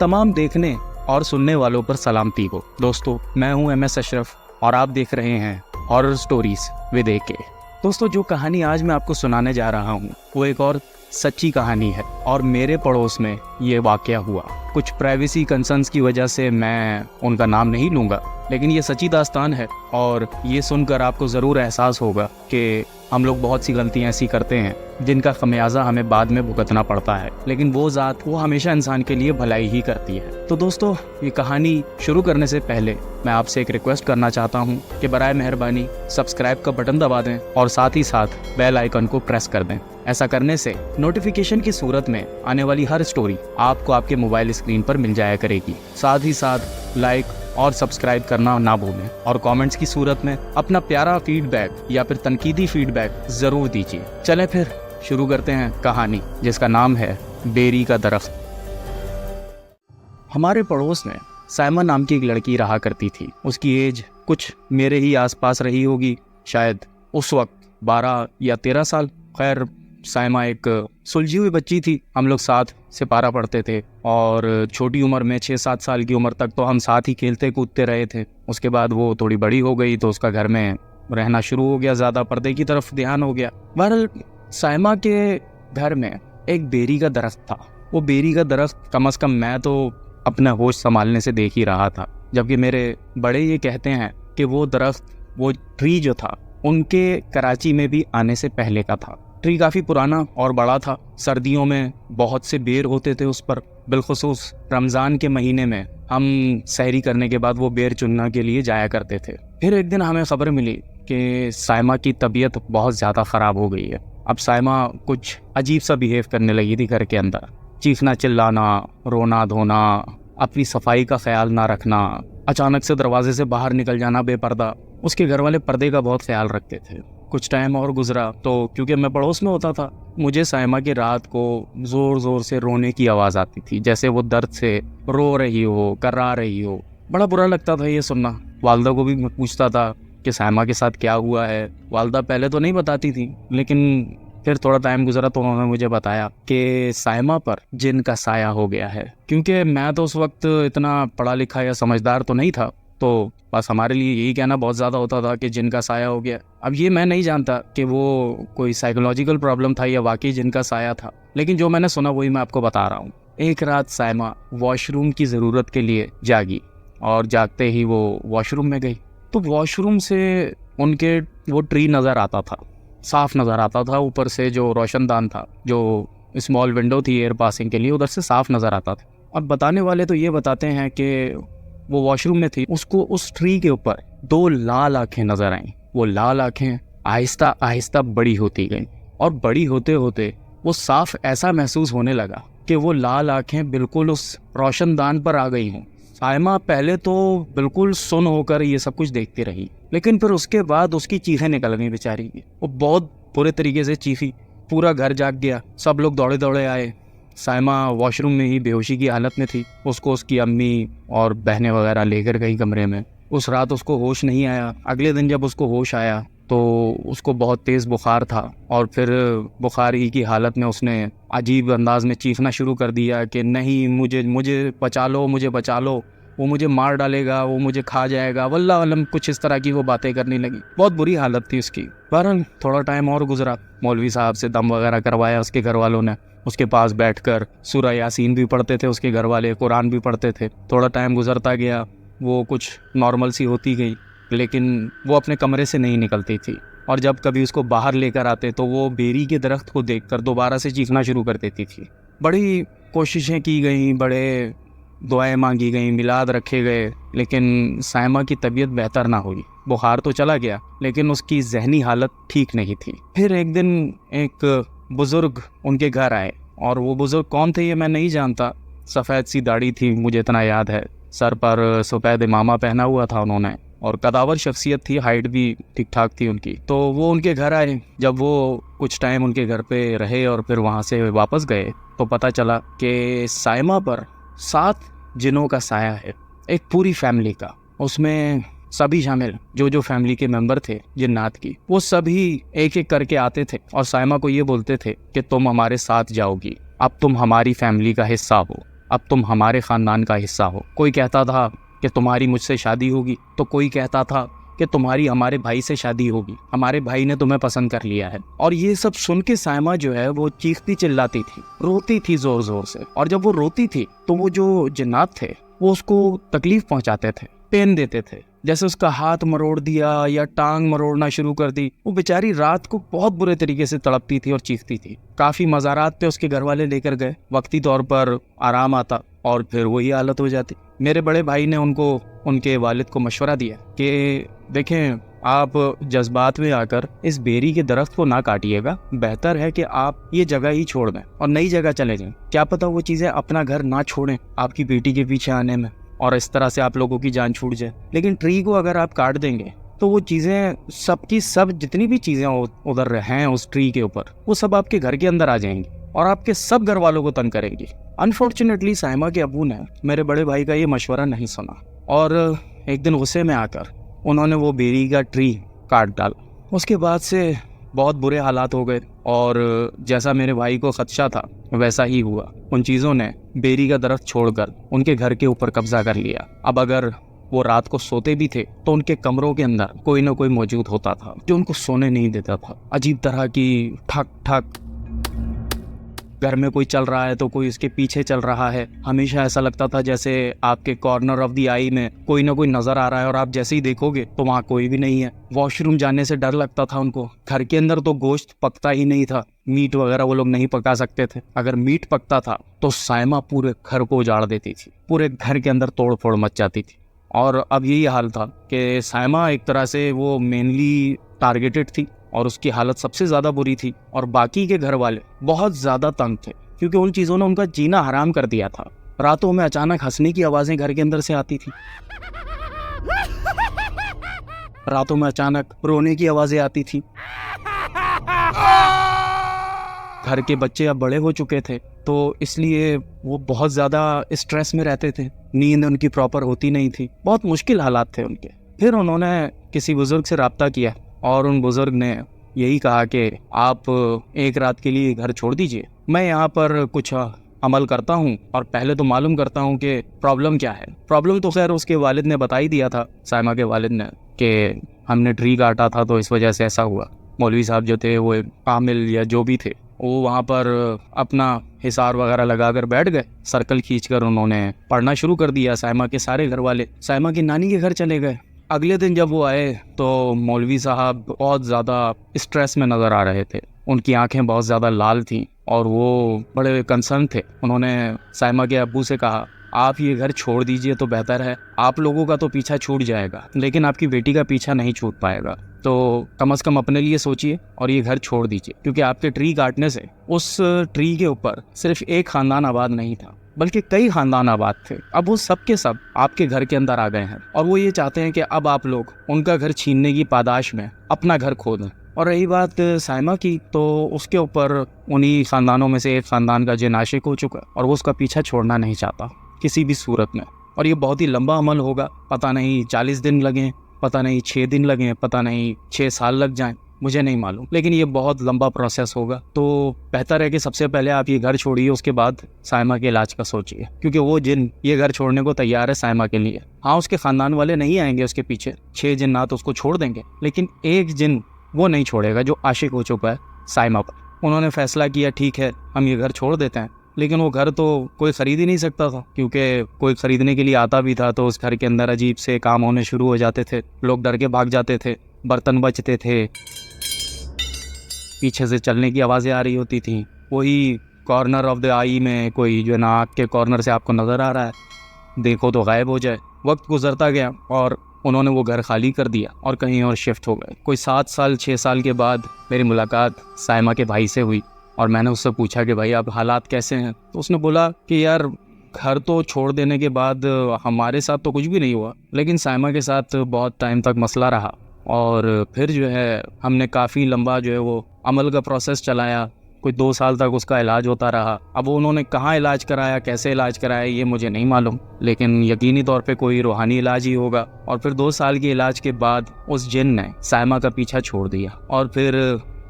तमाम देखने और सुनने वालों पर सलामती हो। दोस्तों, मैं हूं MS अशरफ और आप देख रहे हैं हॉरर स्टोरीज विद AK। दोस्तों, जो कहानी आज मैं आपको सुनाने जा रहा हूं वो एक और सच्ची कहानी है और मेरे पड़ोस में ये वाकया हुआ। कुछ प्राइवेसी कंसर्न्स की वजह से मैं उनका नाम नहीं लूँगा, लेकिन ये सच्ची दास्तान है और ये सुनकर आपको ज़रूर एहसास होगा कि हम लोग बहुत सी गलतियाँ ऐसी करते हैं जिनका खमियाजा हमें बाद में भुगतना पड़ता है, लेकिन वो ज़ात वो हमेशा इंसान के लिए भलाई ही करती है। तो दोस्तों, ये कहानी शुरू करने से पहले मैं आपसे एक रिक्वेस्ट करना चाहता हूँ कि बराए मेहरबानी सब्सक्राइब का बटन दबा दें और साथ ही साथ बेल आइकन को प्रेस कर दें। ऐसा करने से नोटिफिकेशन की सूरत में आने वाली हर स्टोरी आपको आपके मोबाइल स्क्रीन पर मिल जाया करेगी। साथ ही साथ लाइक और सब्सक्राइब करना ना भूलें और कमेंट्स की सूरत में अपना प्यारा फीडबैक या फिर तनकीदी फीडबैक ज़रूर दीजिए। चलें फिर शुरू करते हैं कहानी, जिसका नाम है बेरी का दरख्त। हमारे पड़ोस में साइमा नाम की एक लड़की रहा करती थी। उसकी एज कुछ मेरे ही आसपास रही होगी, शायद उस वक्त 12 या 13 साल। खैर, साइमा एक सुलझी हुई बच्ची थी। हम लोग साथ सिपारा पढ़ते थे और छोटी उम्र में 6-7 साल की उम्र तक तो हम साथ ही खेलते कूदते रहे थे। उसके बाद वो थोड़ी बड़ी हो गई तो उसका घर में रहना शुरू हो गया, ज़्यादा पर्दे की तरफ ध्यान हो गया। बहरहाल, साइमा के घर में एक बेरी का दरख्त था। वो बेरी का दरख्त कम से कम मैं तो अपना होश संभालने से देख ही रहा था, जबकि मेरे बड़े ये कहते हैं कि वो दरख्त, वो ट्री जो था, उनके कराची में भी आने से पहले का था। ट्री काफ़ी पुराना और बड़ा था। सर्दियों में बहुत से बेर होते थे उस पर। बिलखुसूस रमज़ान के महीने में हम सहरी करने के बाद वो बेर चुनने के लिए जाया करते थे। फिर एक दिन हमें खबर मिली कि साइमा की तबीयत बहुत ज़्यादा ख़राब हो गई है। अब साइमा कुछ अजीब सा बिहेव करने लगी थी घर के अंदर। चीखना चिल्लाना, रोना धोना, अपनी सफाई का ख्याल ना रखना, अचानक से दरवाजे से बाहर निकल जाना बेपर्दा। उसके घर वाले पर्दे का बहुत ख्याल रखते थे। कुछ टाइम और गुजरा तो क्योंकि मैं पड़ोस में होता था, मुझे साइमा की रात को ज़ोर ज़ोर से रोने की आवाज़ आती थी, जैसे वो दर्द से रो रही हो, कर्रा रही हो। बड़ा बुरा लगता था ये सुनना। वालदा को भी पूछता था कि साइमा के साथ क्या हुआ है। वालदा पहले तो नहीं बताती थी, लेकिन फिर थोड़ा टाइम गुजरा तो उन्होंने मुझे बताया कि साइमा पर जिन का साया हो गया है। क्योंकि मैं तो उस वक्त इतना पढ़ा लिखा या समझदार तो नहीं था, तो बस हमारे लिए यही कहना बहुत ज़्यादा होता था कि जिन का साया हो गया। अब ये मैं नहीं जानता कि वो कोई साइकोलॉजिकल प्रॉब्लम था या वाकई जिन का साया था, लेकिन जो मैंने सुना वही मैं आपको बता रहा हूँ। एक रात साइमा वॉशरूम की ज़रूरत के लिए जागी और जागते ही वो वॉशरूम में गई तो वॉशरूम से उनके वो ट्री नज़र आता था, साफ नज़र आता था। ऊपर से जो रोशनदान था, जो स्मॉल विंडो थी एयर पासिंग के लिए, उधर से साफ नज़र आता था। और बताने वाले तो ये बताते हैं कि वो वॉशरूम में थी, उसको उस ट्री के ऊपर 2 लाल आँखें नज़र आईं। वो लाल आँखें आहिस्ता आहिस्ता बड़ी होती गईं और बड़ी होते होते वो साफ ऐसा महसूस होने लगा कि वो लाल आँखें बिल्कुल उस रोशनदान पर आ गई हों। साइमा पहले तो बिल्कुल सुन्न होकर ये सब कुछ देखती रही, लेकिन फिर उसके बाद उसकी चीखें निकल गई बेचारी की। वो बहुत बुरे तरीके से चीखी, पूरा घर जाग गया, सब लोग दौड़े दौड़े आए। साइमा वॉशरूम में ही बेहोशी की हालत में थी। उसको उसकी अम्मी और बहनें वगैरह लेकर गई कमरे में। उस रात उसको होश नहीं आया। अगले दिन जब उसको होश आया तो उसको बहुत तेज़ बुखार था और फिर बुखार ही की हालत में उसने अजीब अंदाज में चीखना शुरू कर दिया कि नहीं, मुझे बचा लो, मुझे बचा लो, वो मुझे मार डालेगा, वो मुझे खा जाएगा, वल्लाह अलम, कुछ इस तरह की वो बातें करने लगी। बहुत बुरी हालत थी उसकी। बहरहाल थोड़ा टाइम और गुजरा, मौलवी साहब से दम वगैरह करवाया उसके घर वालों ने। उसके पास बैठकर सूरह यासीन भी पढ़ते थे उसके घर वाले, कुरान भी पढ़ते थे। थोड़ा टाइम गुजरता गया, वो कुछ नॉर्मल सी होती गई, लेकिन वो अपने कमरे से नहीं निकलती थी। और जब कभी उसको बाहर लेकर आते तो वो बेरी के दरख्त को देखकर दोबारा से चीखना शुरू कर देती थी। बड़ी कोशिशें की गई, बड़े दुआएं मांगी गई, मिलाद रखे गए, लेकिन साइमा की तबीयत बेहतर ना हुई। बुखार तो चला गया, लेकिन उसकी जहनी हालत ठीक नहीं थी। फिर एक दिन एक बुज़ुर्ग उनके घर आए, और वो बुज़ुर्ग कौन थे ये मैं नहीं जानता। सफ़ेद सी दाढ़ी थी, मुझे इतना याद है। सर पर सफ़ेद इमामा पहना हुआ था उन्होंने, और कदावर शख्सियत थी, हाइट भी ठीक ठाक थी उनकी। तो वो उनके घर आए। जब वो कुछ टाइम उनके घर पे रहे और फिर वहाँ से वापस गए तो पता चला कि साइमा पर 7 जिनों का साया है, एक पूरी फैमिली का। उसमें सभी शामिल, जो फैमिली के मेंबर थे जिन्नात की, वो सभी एक एक करके आते थे और साइमा को ये बोलते थे कि तुम हमारे साथ जाओगी, अब तुम हमारी फैमिली का हिस्सा हो, अब तुम हमारे ख़ानदान का हिस्सा हो। कोई कहता था कि तुम्हारी मुझसे शादी होगी, तो कोई कहता था कि तुम्हारी हमारे भाई से शादी होगी, हमारे भाई ने तुम्हें पसंद कर लिया है। और ये सब सुन के साइमा जो है वो चीखती चिल्लाती थी, रोती थी ज़ोर ज़ोर से। और जब वो रोती थी तो वो जो जिन्नात थे वो उसको तकलीफ पहुंचाते थे, पेन देते थे। जैसे उसका हाथ मरोड़ दिया या टांग मरोड़ना शुरू कर दी। वो बेचारी रात को बहुत बुरे तरीके से तड़पती थी और चीखती थी। काफ़ी मज़ारात पे उसके घर वाले लेकर गए, वक्ती तौर पर आराम आता और फिर वही हालत हो जाती। मेरे बड़े भाई ने उनके वालिद को मशवरा दिया कि देखें, आप जज्बात में आकर इस बेरी के दरख्त को ना काटिएगा, बेहतर है कि आप ये जगह ही छोड़ दें और नई जगह चले जाएं। क्या पता वो चीज़ें अपना घर ना छोड़ें आपकी बेटी के पीछे आने में, और इस तरह से आप लोगों की जान छूट जाए। लेकिन ट्री को अगर आप काट देंगे तो वो चीज़ें सबकी सब जितनी भी चीज़ें उधर हैं उस ट्री के ऊपर, वो सब आपके घर के अंदर आ जाएंगी और आपके सब घर वालों को तंग करेंगी। अनफॉर्चुनेटली साइमा के अबू ने मेरे बड़े भाई का ये मशवरा नहीं सुना और एक दिन गुस्से में आकर उन्होंने वो बेरी का ट्री काट डाला। उसके बाद से बहुत बुरे हालात हो गए और जैसा मेरे भाई को खदशा था वैसा ही हुआ। उन चीज़ों ने बेरी का दरख्त छोड़कर उनके घर के ऊपर कब्जा कर लिया। अब अगर वो रात को सोते भी थे तो उनके कमरों के अंदर कोई ना कोई मौजूद होता था जो उनको सोने नहीं देता था। अजीब तरह की ठक ठक, घर में कोई चल रहा है तो कोई उसके पीछे चल रहा है। हमेशा ऐसा लगता था जैसे आपके कॉर्नर ऑफ द आई में कोई ना कोई नजर आ रहा है और आप जैसे ही देखोगे तो वहाँ कोई भी नहीं है। वॉशरूम जाने से डर लगता था उनको। घर के अंदर तो गोश्त पकता ही नहीं था, मीट वगैरह वो लोग नहीं पका सकते थे। अगर मीट पकता था तो साइमा पूरे घर को उजाड़ देती थी, पूरे घर के अंदर तोड़ फोड़ मच जाती थी। और अब यही हाल था कि साइमा एक तरह से वो मेनली टारगेटेड थी और उसकी हालत सबसे ज़्यादा बुरी थी और बाकी के घर वाले बहुत ज़्यादा तंग थे क्योंकि उन चीज़ों ने उनका जीना हराम कर दिया था। रातों में अचानक हंसने की आवाज़ें घर के अंदर से आती थी, रातों में अचानक रोने की आवाज़ें आती थी। घर के बच्चे अब बड़े हो चुके थे तो इसलिए वो बहुत ज़्यादा स्ट्रेस में रहते थे, नींद उनकी प्रॉपर होती नहीं थी, बहुत मुश्किल हालात थे उनके। फिर उन्होंने किसी बुज़ुर्ग से रब्ता किया और उन बुज़ुर्ग ने यही कहा कि आप एक रात के लिए घर छोड़ दीजिए, मैं यहाँ पर कुछ अमल करता हूँ और पहले तो मालूम करता हूँ कि प्रॉब्लम क्या है। प्रॉब्लम तो खैर उसके वालिद ने बता ही दिया था, साइमा के वालिद ने, कि हमने ट्री काटा था तो इस वजह से ऐसा हुआ। मौलवी साहब जो थे वो कामिल या जो भी थे वो वहाँ पर अपना हिसार वगैरह लगाकर बैठ गए। सर्कल खींचकर उन्होंने पढ़ना शुरू कर दिया। साइमा के सारे घर वाले साइमा की नानी के घर चले गए। अगले दिन जब वो आए तो मौलवी साहब बहुत ज़्यादा स्ट्रेस में नज़र आ रहे थे, उनकी आंखें बहुत ज़्यादा लाल थीं और वो बड़े कंसर्न थे। उन्होंने साइमा के अब्बू से कहा, आप ये घर छोड़ दीजिए तो बेहतर है, आप लोगों का तो पीछा छूट जाएगा लेकिन आपकी बेटी का पीछा नहीं छूट पाएगा, तो कम से कम अपने लिए सोचिए और ये घर छोड़ दीजिए। क्योंकि आपके ट्री काटने से उस ट्री के ऊपर सिर्फ एक ख़ानदान आबाद नहीं था बल्कि कई ख़ानदान आबाद थे। अब वो सब के सब आपके घर के अंदर आ गए हैं और वो ये चाहते हैं कि अब आप लोग उनका घर छीनने की पादाश में अपना घर खो दें। और रही बात साइमा की, तो उसके ऊपर उन्हीं ख़ानदानों में से एक ख़ानदान का जिन आशिक हो चुका और वो उसका पीछा छोड़ना नहीं चाहता किसी भी सूरत में। और ये बहुत ही लंबा अमल होगा, पता नहीं 40 दिन लगें, पता नहीं 6 दिन लगें, पता नहीं 6 साल लग जाएं, मुझे नहीं मालूम, लेकिन ये बहुत लंबा प्रोसेस होगा। तो बेहतर है कि सबसे पहले आप ये घर छोड़िए, उसके बाद साइमा के इलाज का सोचिए, क्योंकि वो जिन ये घर छोड़ने को तैयार है साइमा के लिए। हाँ, उसके ख़ानदान वाले नहीं आएंगे उसके पीछे, 6 जिन्नात उसको छोड़ देंगे, लेकिन एक जिन वो नहीं छोड़ेगा जो आशिक हो चुका है साइमा पर। उन्होंने फैसला किया, ठीक है हम ये घर छोड़ देते हैं, लेकिन वो घर तो कोई ख़रीद ही नहीं सकता था, क्योंकि कोई ख़रीदने के लिए आता भी था तो उस घर के अंदर अजीब से काम होने शुरू हो जाते थे, लोग डर के भाग जाते थे, बर्तन बजते थे, पीछे से चलने की आवाज़ें आ रही होती थी, वही कॉर्नर ऑफ द आई में कोई जो नाक के कॉर्नर से आपको नज़र आ रहा है, देखो तो गायब हो जाए। वक्त गुजरता गया और उन्होंने वो घर खाली कर दिया और कहीं और शिफ्ट हो गए। कोई 7 साल 6 साल के बाद मेरी मुलाकात साइमा के भाई से हुई और मैंने उससे पूछा कि भाई अब हालात कैसे हैं। तो उसने बोला कि यार घर तो छोड़ देने के बाद हमारे साथ तो कुछ भी नहीं हुआ, लेकिन साइमा के साथ बहुत टाइम तक मसला रहा और फिर जो है हमने काफ़ी लंबा जो है वो अमल का प्रोसेस चलाया। कोई 2 साल तक उसका इलाज होता रहा। अब उन्होंने कहाँ इलाज कराया, कैसे इलाज कराया, ये मुझे नहीं मालूम, लेकिन यकीनी तौर पे कोई रूहानी इलाज ही होगा। और फिर 2 साल के इलाज के बाद उस जिन ने साइमा का पीछा छोड़ दिया और फिर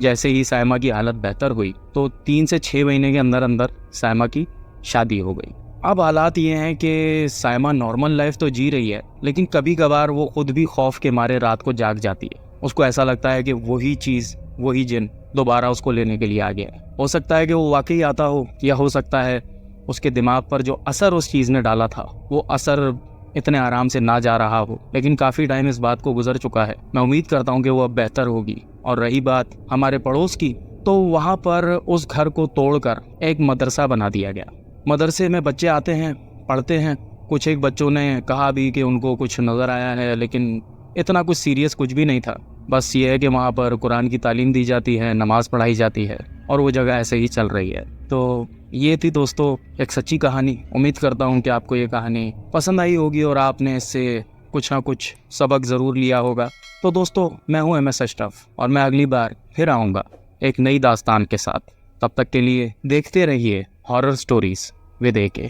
जैसे ही साइमा की हालत बेहतर हुई तो 3 से 6 महीने के अंदर अंदर साइमा की शादी हो गई। अब हालात ये हैं कि साइमा नॉर्मल लाइफ तो जी रही है, लेकिन कभी कभार वो खुद भी खौफ के मारे रात को जाग जाती है। उसको ऐसा लगता है कि वही चीज़, वही जिन दोबारा उसको लेने के लिए आ गया है। हो सकता है कि वो वाकई आता हो, या हो सकता है उसके दिमाग पर जो असर उस चीज़ ने डाला था वो असर इतने आराम से ना जा रहा हो। लेकिन काफ़ी टाइम इस बात को गुजर चुका है। मैं उम्मीद करता हूँ कि वो अब बेहतर होगी। और रही बात हमारे पड़ोस की, तो वहाँ पर उस घर को तोड़कर एक मदरसा बना दिया गया। मदरसे में बच्चे आते हैं, पढ़ते हैं। कुछ एक बच्चों ने कहा भी कि उनको कुछ नज़र आया है, लेकिन इतना कुछ सीरियस कुछ भी नहीं था। बस ये है कि वहाँ पर कुरान की तालीम दी जाती है, नमाज़ पढ़ाई जाती है, और वो जगह ऐसे ही चल रही है। तो ये थी दोस्तों एक सच्ची कहानी। उम्मीद करता हूँ कि आपको ये कहानी पसंद आई होगी और आपने इससे कुछ ना कुछ सबक ज़रूर लिया होगा। तो दोस्तों, मैं हूँ MS अशरफ, और मैं अगली बार फिर आऊँगा एक नई दास्तान के साथ। तब तक के लिए देखते रहिए हॉरर स्टोरीज विद AK।